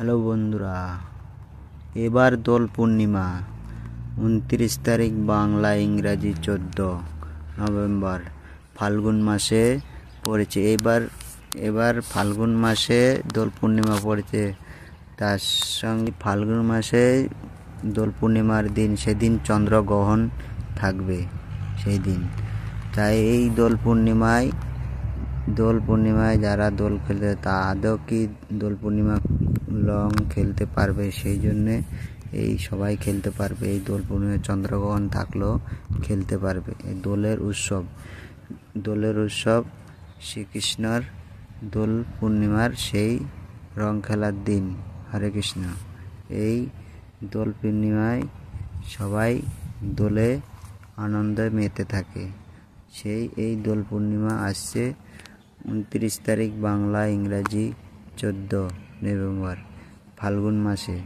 Hello বন্ধুরা, এবার দোল পূর্ণিমা 29 তারিখ, বাংলা ইংরাজি 14 নভেম্বর ফাল্গুন মাসে পড়েছে। এবার ফাল্গুন মাসে দোল পূর্ণিমা পড়েছে। তার সঙ্গে ফাল্গুন মাসে দোল পূর্ণিমার দিন, সেদিন চন্দ্রগ্রহণ থাকবে সেই দিন। তাই এই দোল পূর্ণিমায় যারা দোল খেলতে, তা আদৌ কি দোল পূর্ণিমা লং খেলতে পারবে? সেই জন্যে সবাই খেলতে পারবে। এই দোল পূর্ণিমায় চন্দ্রগ্রহণ থাকলেও খেলতে পারবে। এই দোলের উৎসব শ্রীকৃষ্ণর দোল পূর্ণিমার সেই রং খেলার দিন। হরে কৃষ্ণ। এই দোল পূর্ণিমায় সবাই দোলে আনন্দে মেতে থাকে। এই দোল পূর্ণিমা আসছে 29 তারিখ, বাংলা ইংরাজি 14 নভেম্বর ফাল্গুন মাসে।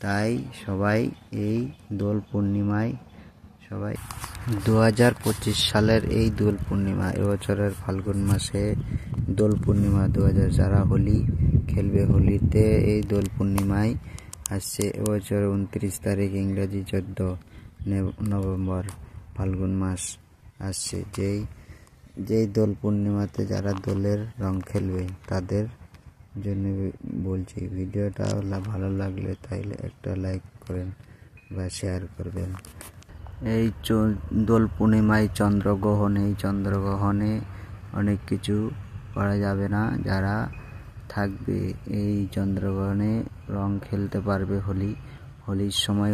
তাই সবাই এই দোল পূর্ণিমায় 2025 সালের এই দোল পূর্ণিমা, এবছরের ফাল্গুন মাসে দোল পূর্ণিমা 2000 যারা হোলি খেলবে, হোলিতে এই দোল পূর্ণিমায় আসছে এবছর 29 তারিখ, ইংরাজি 14 নভেম্বর ফাল্গুন মাস আসছে। যেই দোল পূর্ণিমাতে যারা দোলের রং খেলবে তাদের জন্য বলছি। ভিডিওটা ভালো লাগলে তাইলে একটা লাইক করেন বা শেয়ার করবেন। এই দোল পূর্ণিমায় চন্দ্রগ্রহণ, এই চন্দ্রগ্রহণে অনেক কিছু করা যাবে না। যারা থাকবে এই চন্দ্রগ্রহণে রং খেলতে পারবে। হোলির সময়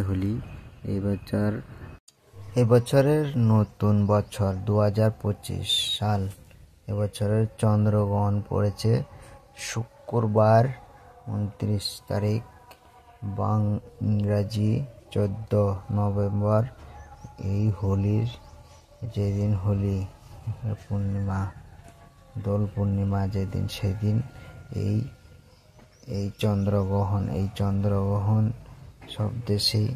এবছরের নতুন বছর 2025 সাল, এবছরের চন্দ্রগ্রহণ পড়েছে শুক্রবার 29 তারিখ, ইংরাজি 14 নভেম্বর। এই হোলির যেদিন হোলি পূর্ণিমা, দোল পূর্ণিমা যেদিন, সেদিন এই চন্দ্রগ্রহণ সব দেশেই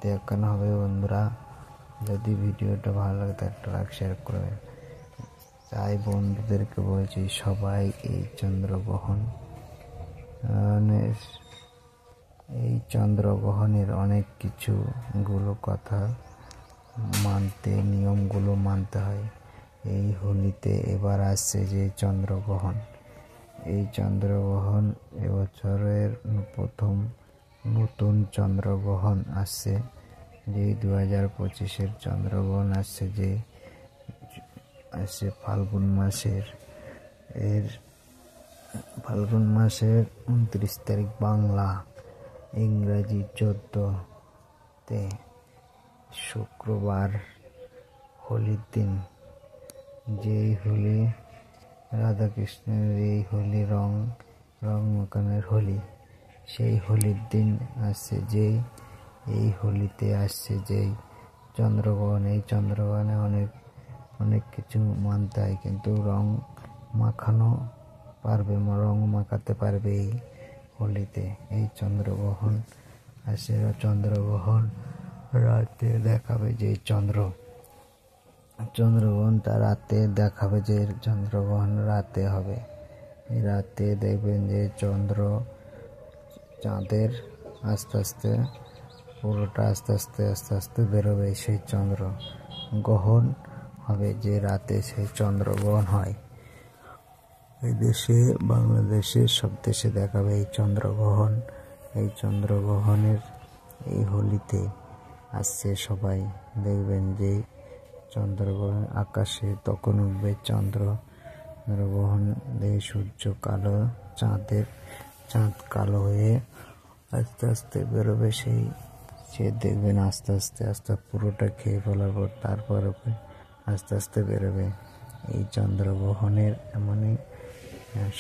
দেখানো হবে। বন্ধুরা, যদি ভিডিওটা ভালো লাগে তো একটা লাইক শেয়ার করবেন। তাই বন্ধুদেরকে বলছি, সবাই এই চন্দ্রগ্রহণের অনেক কথা নিয়মগুলো মানতে হয়। এই হোলিতে এবার আসছে যে চন্দ্রগ্রহণ, এই চন্দ্রগ্রহণ এবছরের প্রথম নতুন চন্দ্রগ্রহণ আসছে। যে 2025-এর চন্দ্রগ্রহণ আসছে ফাল্গুন মাসের 29 তারিখ, বাংলা ইংরাজি 14-তে শুক্রবার, হোলির দিন। যেই হোলি রাধাকৃষ্ণের, এই হোলি রং মাখানোর হোলি, সেই হোলির দিন আসছে। এই হোলিতে আসছে যেই চন্দ্রগ্রহণ, এই চন্দ্রগ্রহণে অনেক কিছু মানতে হয়, কিন্তু রং মাখাতে পারবে এই হোলিতে। এই চন্দ্রগ্রহণ আসছে, চন্দ্রগ্রহণ রাতে দেখাবে। যে চন্দ্রগ্রহণটা রাতে দেখাবে, যে চন্দ্রগ্রহণ রাতে হবে। রাতে দেখবেন যে চাঁদের পুরোটা আস্তে আস্তে বেরোবে। সেই চন্দ্রগ্রহণ হবে যে রাতে, সেই চন্দ্রগ্রহণ হয়। এই দেশে, বাংলাদেশে সব দেশে দেখাবে এই চন্দ্রগ্রহণ। এই চন্দ্রগ্রহণের এই হোলিতে আসছে। সবাই দেখবেন যে চন্দ্রগ্রহণ আকাশে তখন উঠবে। চন্দ্রগ্রহণ সূর্য কালো, চাঁদ কালো হয়ে আস্তে আস্তে বেরোবে। সে দেখবেন আস্তে আস্তে পুরোটা খেয়ে ফেলার পর তারপর আস্তে আস্তে বেরোবে। এই চন্দ্রগ্রহণের এমনই,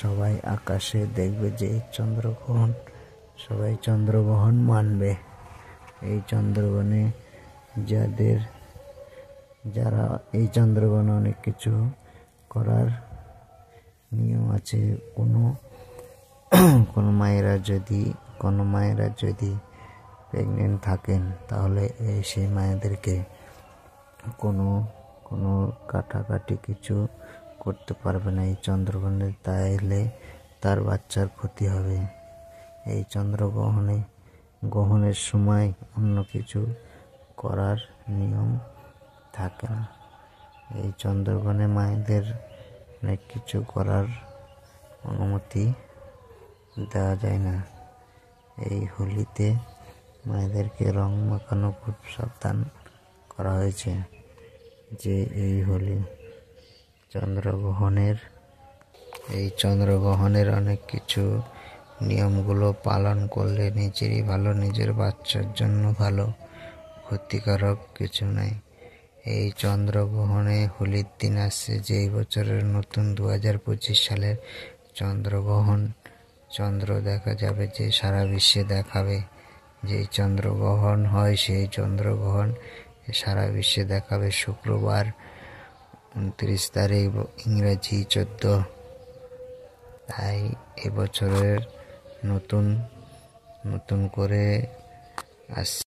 সবাই আকাশে দেখবে যে চন্দ্রগ্রহণ, সবাই চন্দ্রগ্রহণ মানবে। এই চন্দ্রগ্রহণে যারা এই চন্দ্রগ্রহণে অনেক কিছু করার নিয়ম আছে। কোনো মায়েরা যদি প্রেগনেন্ট থাকেন, তাহলে সেই মায়েদেরকে কোনো কাটাকাটি কিছু করতে পারবে না এই চন্দ্রগ্রহণে, তাইলে তার বাচ্চার ক্ষতি হবে। এই গ্রহণের সময় অন্য কিছু করার নিয়ম থাকে না। এই চন্দ্রগ্রহণে মায়েদের অনেক কিছু করার অনুমতি দেওয়া যায় না। এই হোলিতে মায়েদেরকে রং মাখানো খুব সাবধান করা হয়েছে, যে এই হোলি চন্দ্রগ্রহণের অনেক কিছু নিয়মগুলো পালন করলে নিজেরই ভালো, নিজের বাচ্চার জন্য ভালো, ক্ষতিকারক কিছু নাই। এই চন্দ্রগ্রহণে হোলির দিন আসছে, যে এই বছরের নতুন 2025 সালের চন্দ্রগ্রহণ। চন্দ্র দেখা যাবে, যে সারা বিশ্বে দেখাবে। যেই চন্দ্রগ্রহণ হয় সেই চন্দ্রগ্রহণ সারা বিশ্বে দেখাবে শুক্রবার 29 তারিখ, ইংরেজি 14। তাই এবছরের নতুন করে আসছে।